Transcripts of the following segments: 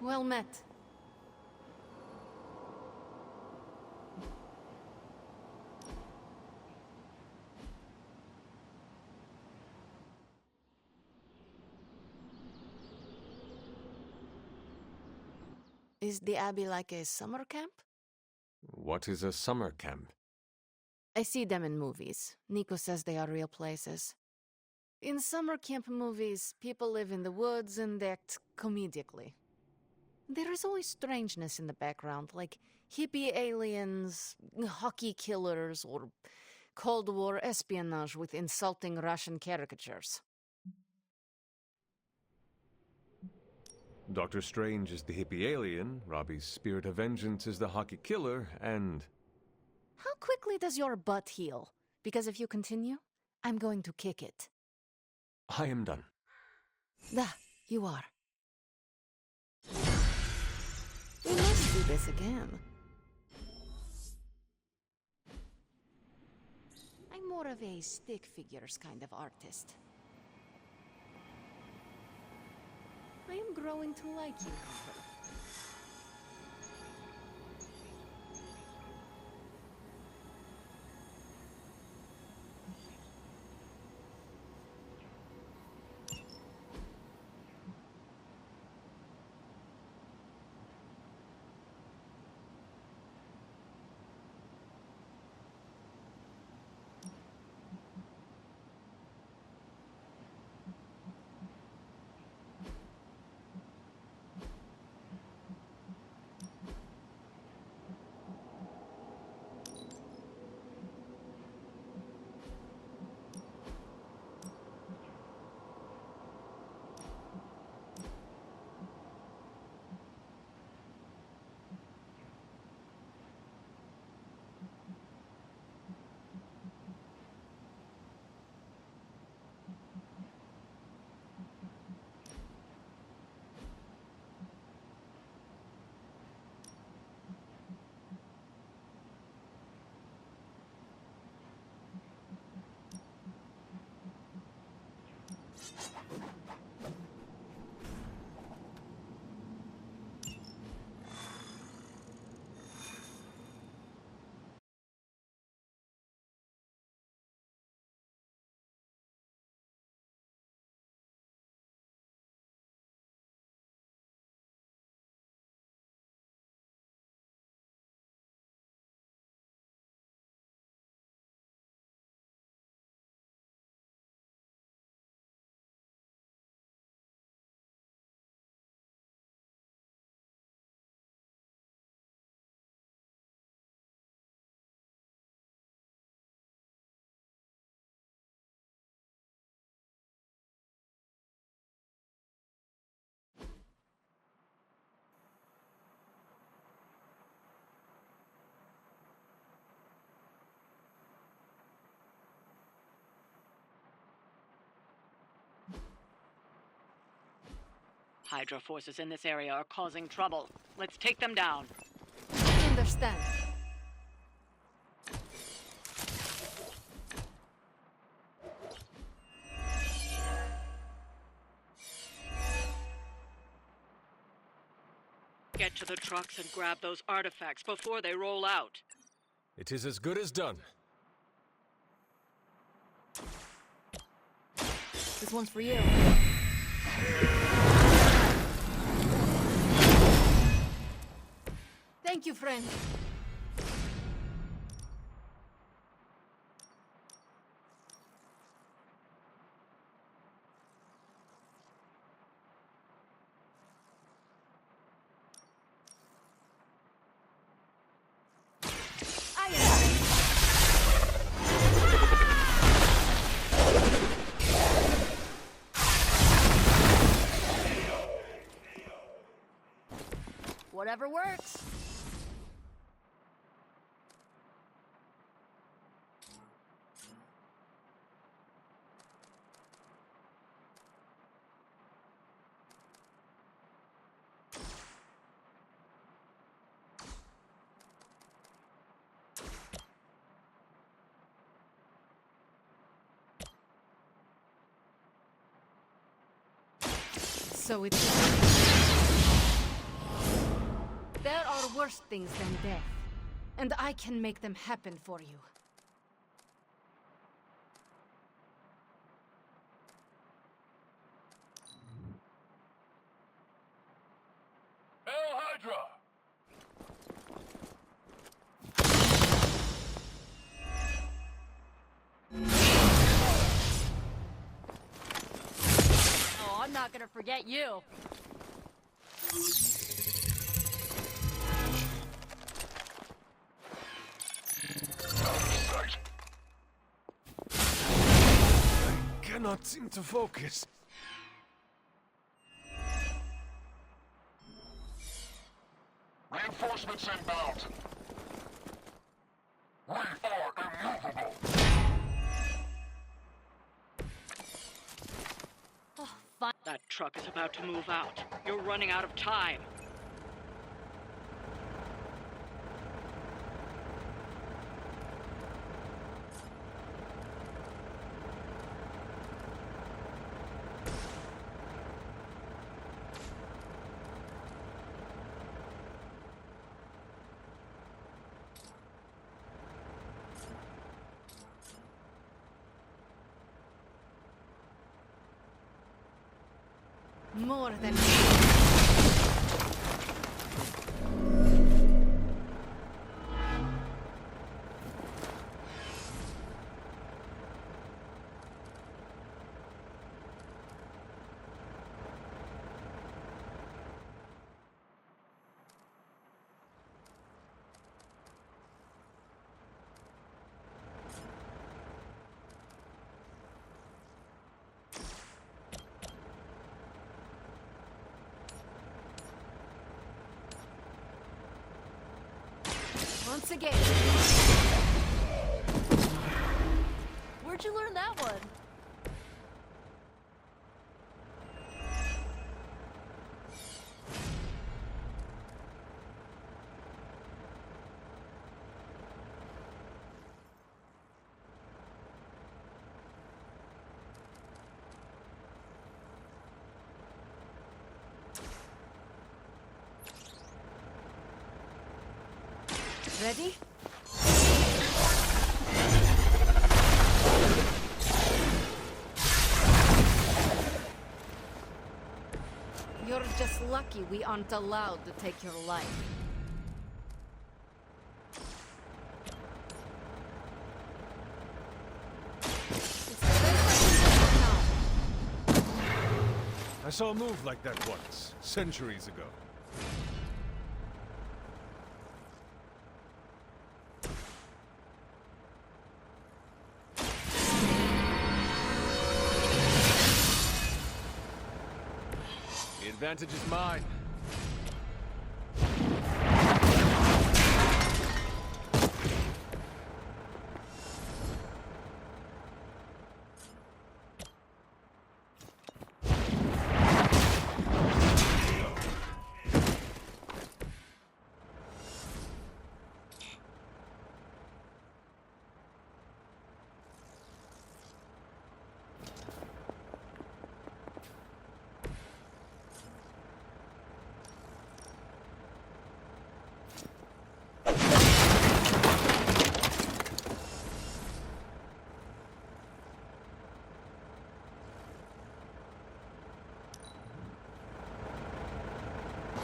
Well met. Is the Abbey like a summer camp? What is a summer camp? I see them in movies. Nico says they are real places. In summer camp movies, people live in the woods and act comedically. There is always strangeness in the background, like hippie aliens, hockey killers, or Cold War espionage with insulting Russian caricatures. Doctor Strange is the hippie alien, Robbie's spirit of vengeance is the hockey killer, and... How quickly does your butt heal? Because if you continue, I'm going to kick it. I am done. You are. We must do this again. I'm more of a stick figures kind of artist. I am growing to like you, Hunter. Hydra forces in this area are causing trouble. Let's take them down. I understand. Get to the trucks and grab those artifacts before they roll out. It is as good as done. This one's for you. Thank you, friend. Whatever works. So it's... are worse things than death. And I can make them happen for you. Hydra! Oh, I'm not gonna forget you. Cannot seem to focus. Reinforcements inbound. We are immovable. Oh, fine. That truck is about to move out. You're running out of time. More than... Once again. Where'd you learn that one? Ready? You're just lucky we aren't allowed to take your life. It's the best I can do for now. I saw a move like that once, centuries ago. The advantage is mine.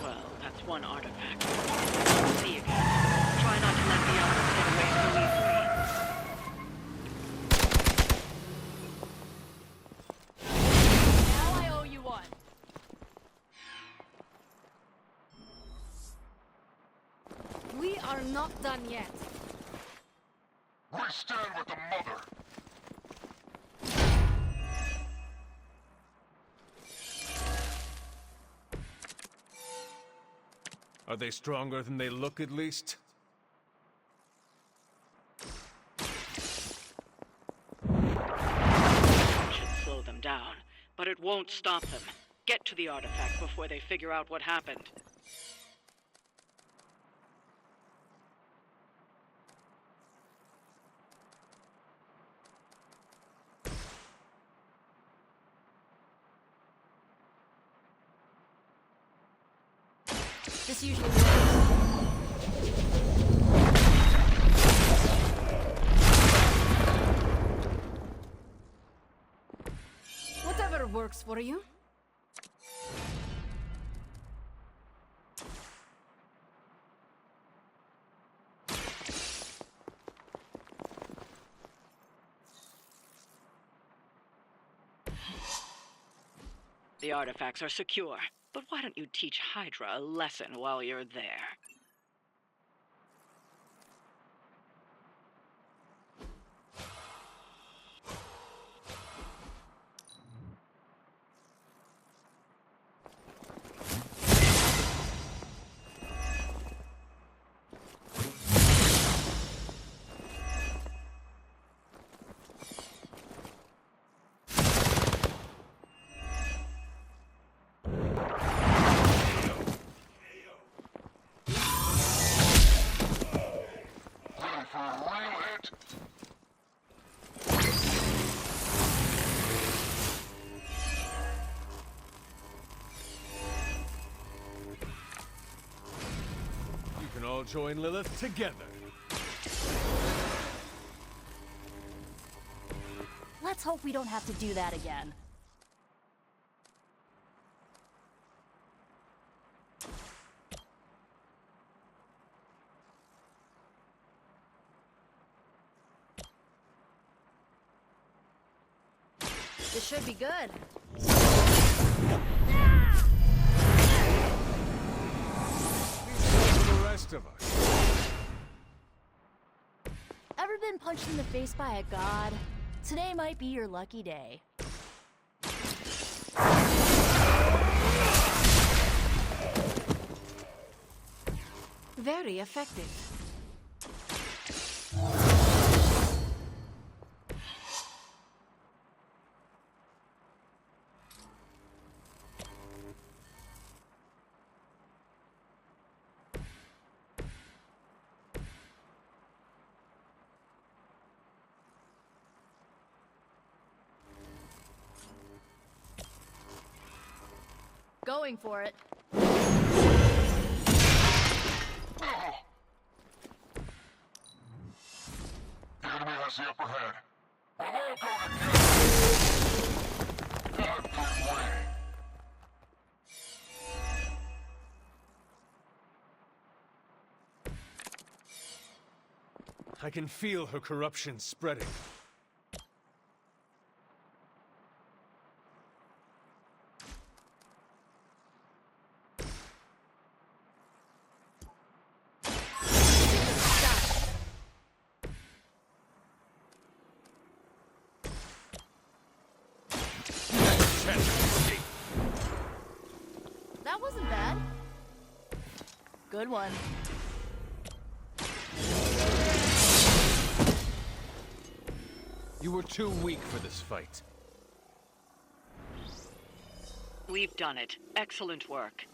Well, that's one artifact. See you guys. Try not to let the others get away so easily. Now I owe you one. We are not done yet. We stand with the mother. Are they stronger than they look, at least? Should slow them down, but it won't stop them. Get to the artifact before they figure out what happened. This usually works. works for you? The artifacts are secure, but why don't you teach Hydra a lesson while you're there? Ready for a real hit? You can all join Lilith together. Let's hope we don't have to do that again. This should be good. For the rest of us. Ever been punched in the face by a god? Today might be your lucky day. Very effective. Going for it. The enemy has the upper hand. We're all going to get it. God, give way. I can feel her corruption spreading. That wasn't bad. Good one. You were too weak for this fight. We've done it. Excellent work.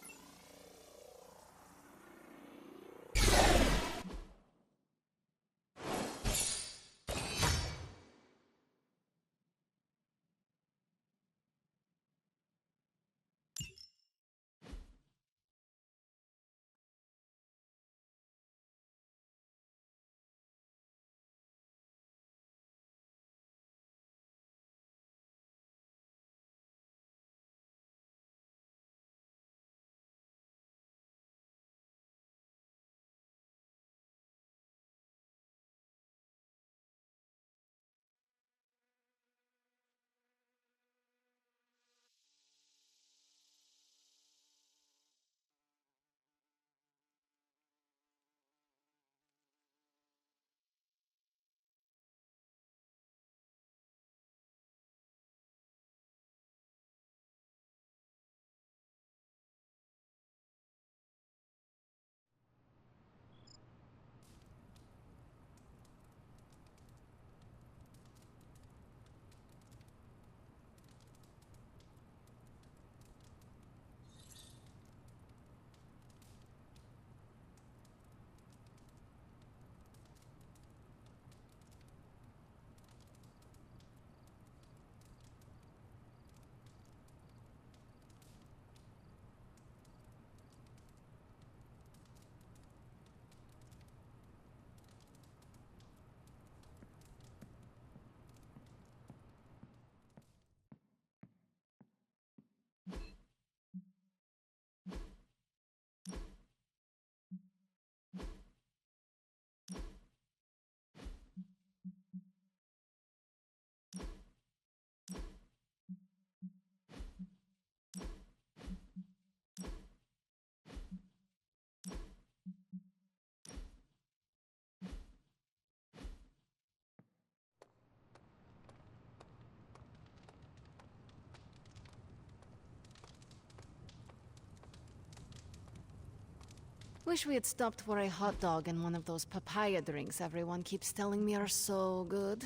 Wish we had stopped for a hot dog and one of those papaya drinks everyone keeps telling me are so good.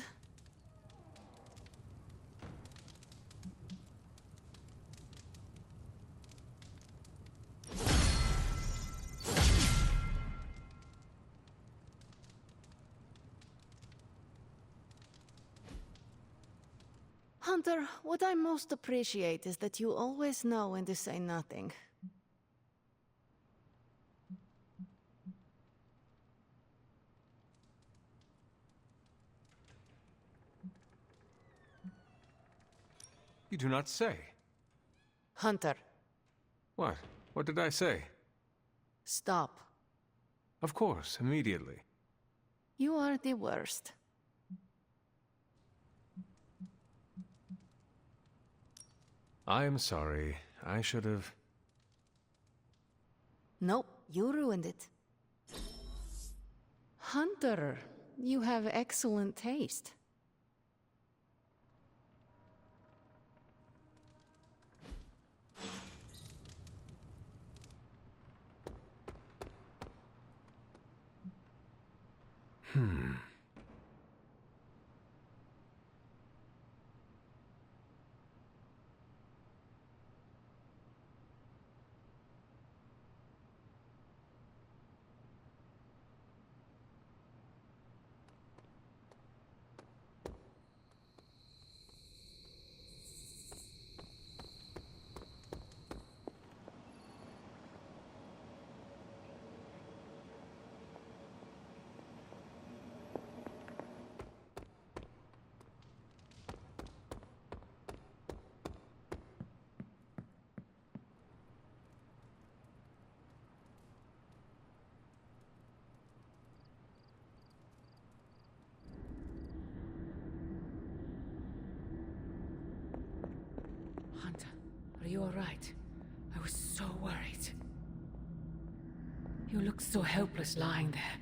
Hunter, what I most appreciate is that you always know when to say nothing. You do not say. Hunter, What? What did I say? stop. Of course, immediately. You are the worst. I am sorry. I should have... Nope, you ruined it. Hunter, you have excellent taste. Hunter, are you alright? I was so worried. You looked so helpless lying there.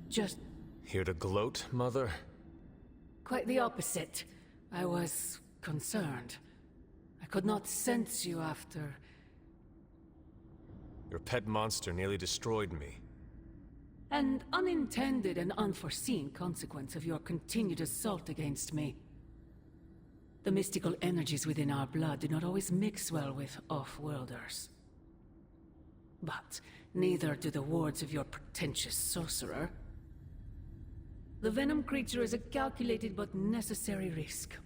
Just Here to gloat, Mother? quite the opposite. I was concerned. I could not sense you after... Your pet monster nearly destroyed me. An unintended and unforeseen consequence of your continued assault against me. The mystical energies within our blood do not always mix well with off-worlders. But neither do the wards of your pretentious sorcerer. The venom creature is a calculated but necessary risk.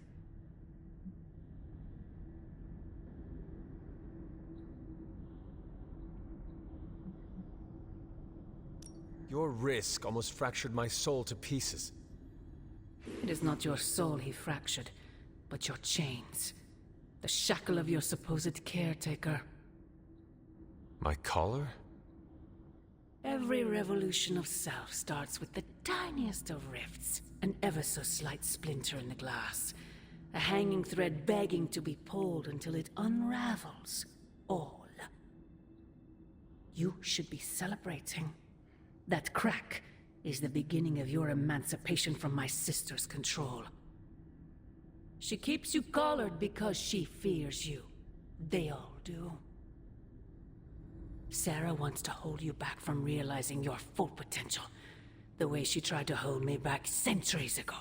Your risk almost fractured my soul to pieces. It is not your soul he fractured, but your chains. The shackle of your supposed caretaker. My collar? Every revolution of self starts with the tiniest of rifts. An ever so slight splinter in the glass. A hanging thread begging to be pulled until it unravels. All. You should be celebrating. That crack is the beginning of your emancipation from my sister's control. She keeps you collared because she fears you. They all do. Sarah wants to hold you back from realizing your full potential, the way she tried to hold me back centuries ago.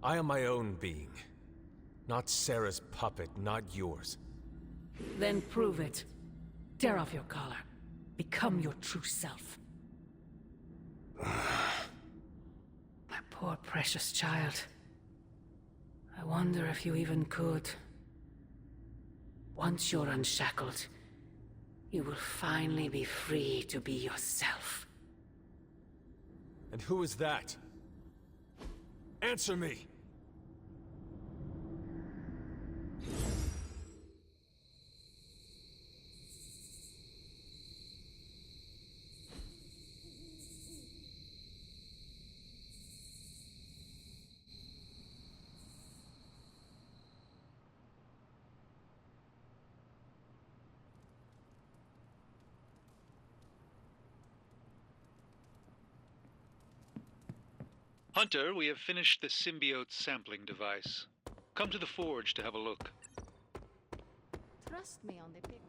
I am my own being. Not Sarah's puppet, not yours. Then prove it. Tear off your collar. Become your true self. My poor precious child. I wonder if you even could. Once you're unshackled, you will finally be free to be yourself. And who is that? Answer me! Hunter, we have finished the symbiote sampling device. Come to the forge to have a look. Trust me on the pickle.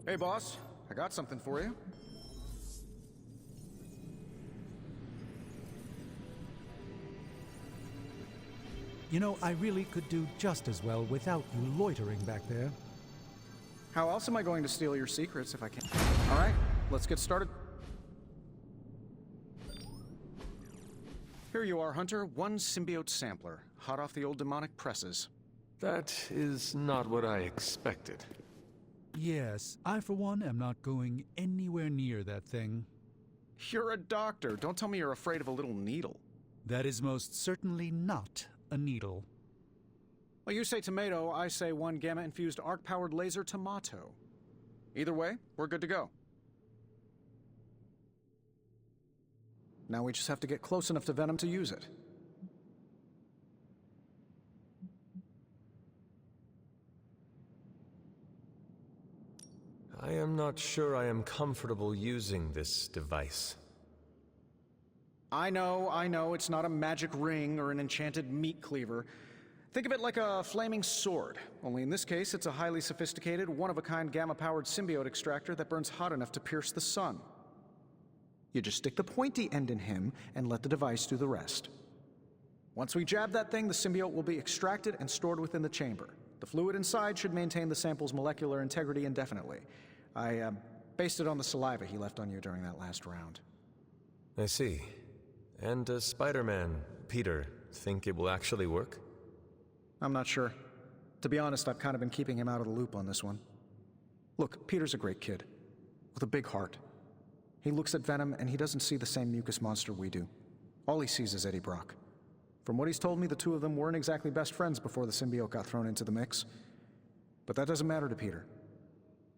Hey, boss. I got something for you. You know, I really could do just as well without you loitering back there. How else am I going to steal your secrets if I can? All right, let's get started. Here you are, Hunter. One symbiote sampler, hot off the old demonic presses. That is not what I expected. Yes, I for one am not going anywhere near that thing. You're a doctor. Don't tell me you're afraid of a little needle. That is most certainly not a needle. Well, you say tomato, I say one gamma-infused arc-powered laser tomato. Either way, we're good to go. Now we just have to get close enough to Venom to use it. I am not sure I am comfortable using this device. I know, it's not a magic ring or an enchanted meat cleaver. Think of it like a flaming sword, only in this case it's a highly sophisticated, one-of-a-kind gamma-powered symbiote extractor that burns hot enough to pierce the sun. You just stick the pointy end in him and let the device do the rest. Once we jab that thing, the symbiote will be extracted and stored within the chamber. The fluid inside should maintain the sample's molecular integrity indefinitely. I based it on the saliva he left on you during that last round. I see. And does Spider-Man, Peter, think it will actually work? I'm not sure. To be honest, I've kind of been keeping him out of the loop on this one. Look, Peter's a great kid, with a big heart. He looks at Venom and he doesn't see the same mucus monster we do. All he sees is Eddie Brock. From what he's told me, the two of them weren't exactly best friends before the symbiote got thrown into the mix. But that doesn't matter to Peter.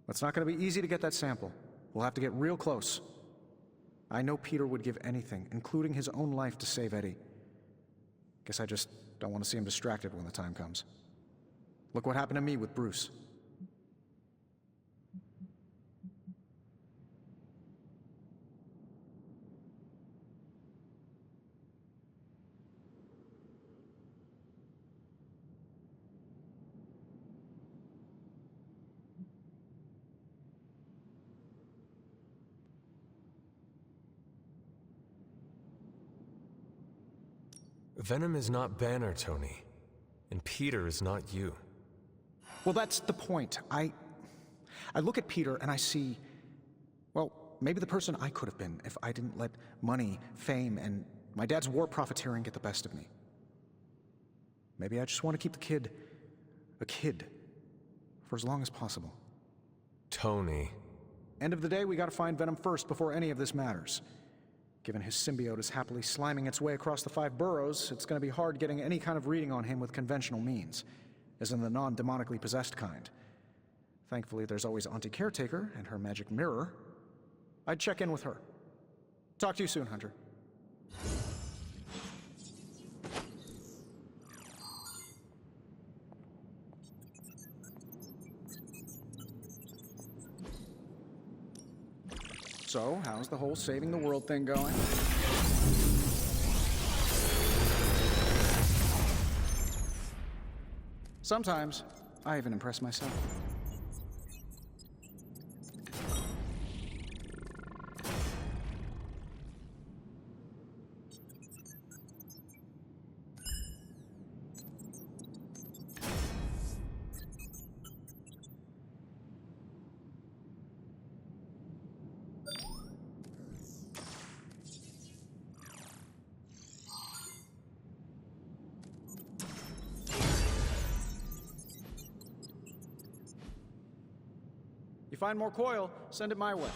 It's not going to be easy to get that sample. We'll have to get real close. I know Peter would give anything, including his own life, to save Eddie. Guess I just don't want to see him distracted when the time comes. Look what happened to me with Bruce. Venom is not Banner, Tony. And Peter is not you. Well, that's the point. I look at Peter and I see, well, maybe the person I could have been if I didn't let money, fame, and my dad's war profiteering get the best of me. Maybe I just want to keep the kid a kid for as long as possible. Tony. End of the day, we gotta find Venom first before any of this matters. Given his symbiote is happily sliming its way across the 5 boroughs, it's gonna be hard getting any kind of reading on him with conventional means, as in the non-demonically possessed kind. Thankfully, there's always Auntie Caretaker and her magic mirror. I'd check in with her. Talk to you soon, Hunter. So, how's the whole saving the world thing going? Sometimes, I even impress myself. You find more coil, send it my way.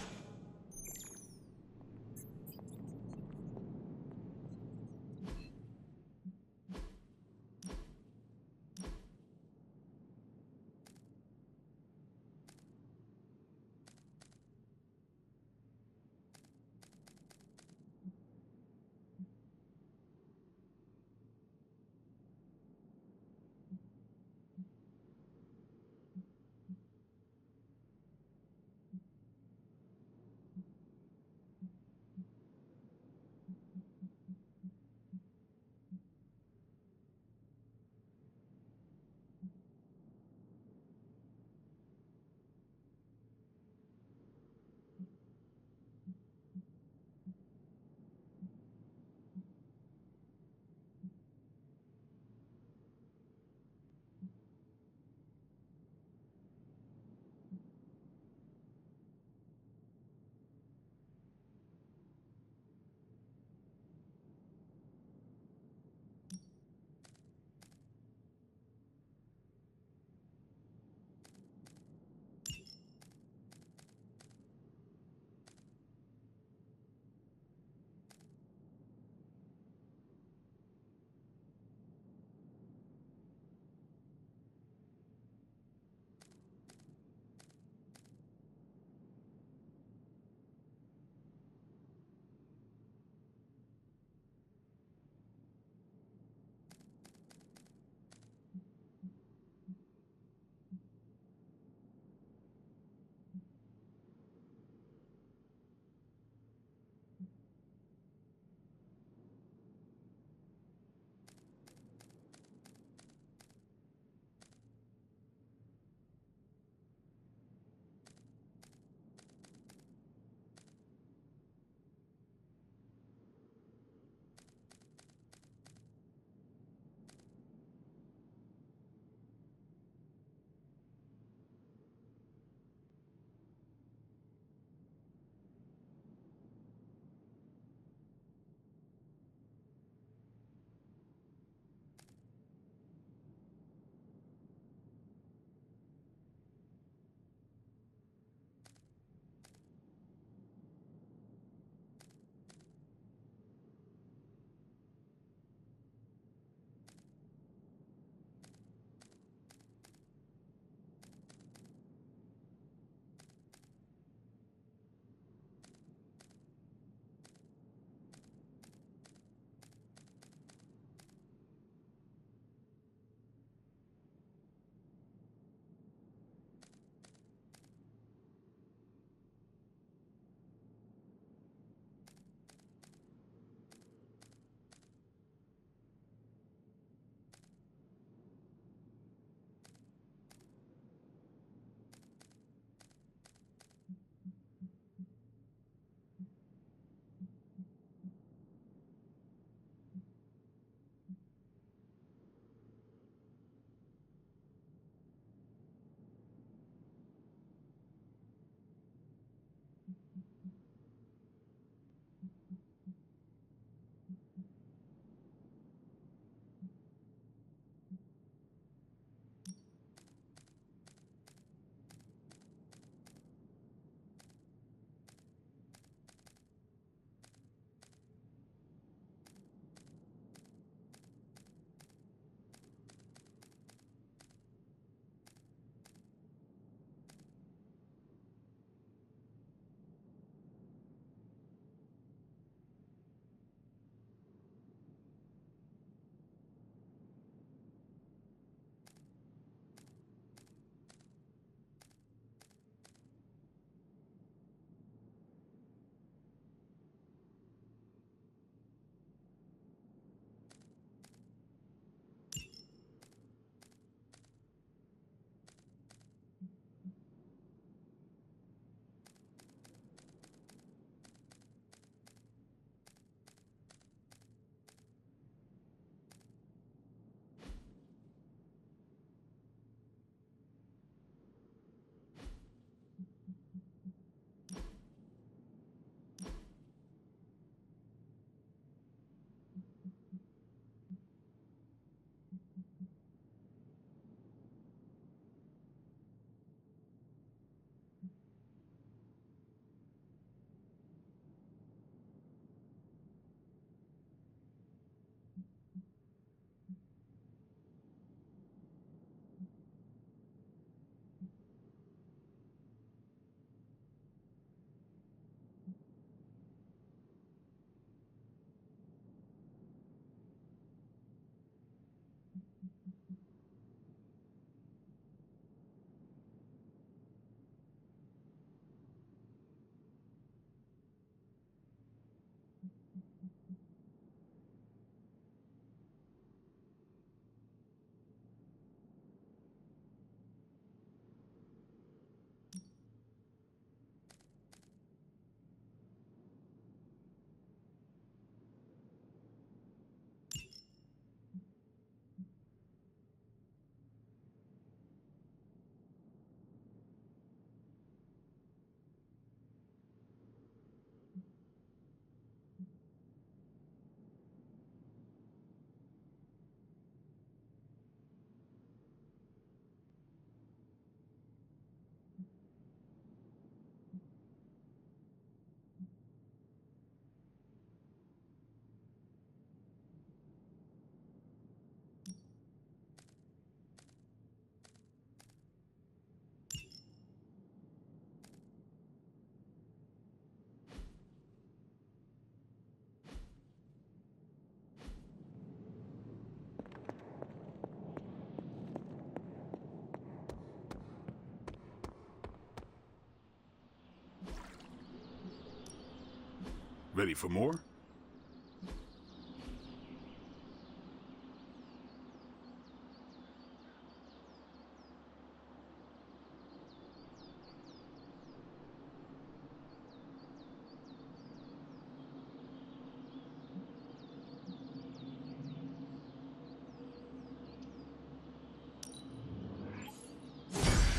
Ready for more?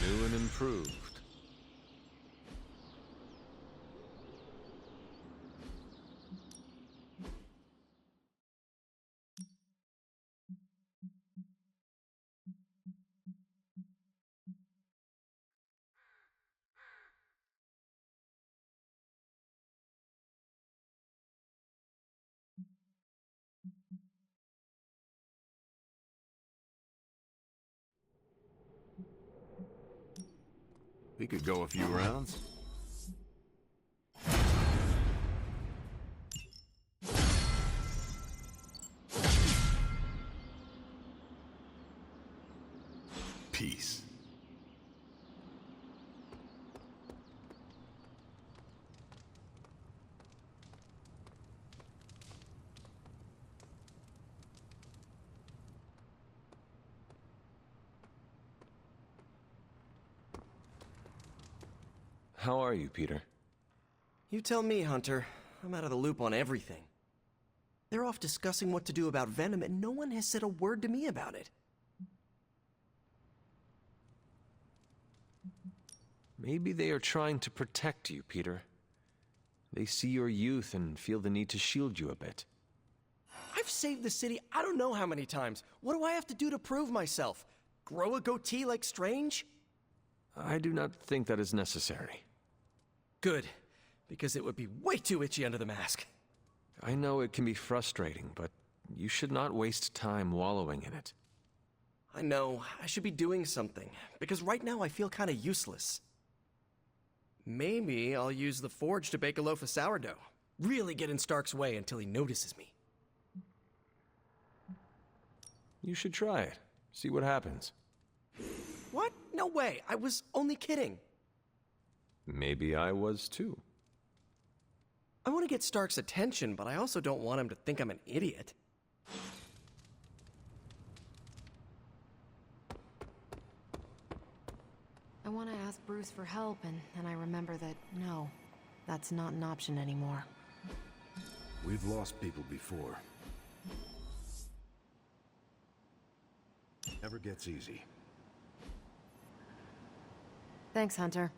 New and improved. We could go a few rounds. Peace. How are you, Peter? You tell me, Hunter. I'm out of the loop on everything. They're off discussing what to do about Venom, and no one has said a word to me about it. Maybe they are trying to protect you, Peter. They see your youth and feel the need to shield you a bit. I've saved the city I don't know how many times. What do I have to do to prove myself? Grow a goatee like Strange? I do not think that is necessary. Good, because it would be way too itchy under the mask. I know it can be frustrating, but you should not waste time wallowing in it. I know, I should be doing something, because right now I feel kinda useless. Maybe I'll use the forge to bake a loaf of sourdough. Really get in Stark's way until he notices me. You should try it. See what happens. What? No way, I was only kidding. Maybe I was too. I want to get Stark's attention, but I also don't want him to think I'm an idiot. I want to ask Bruce for help, and then I remember that, no, that's not an option anymore. We've lost people before. Never gets easy. Thanks, Hunter.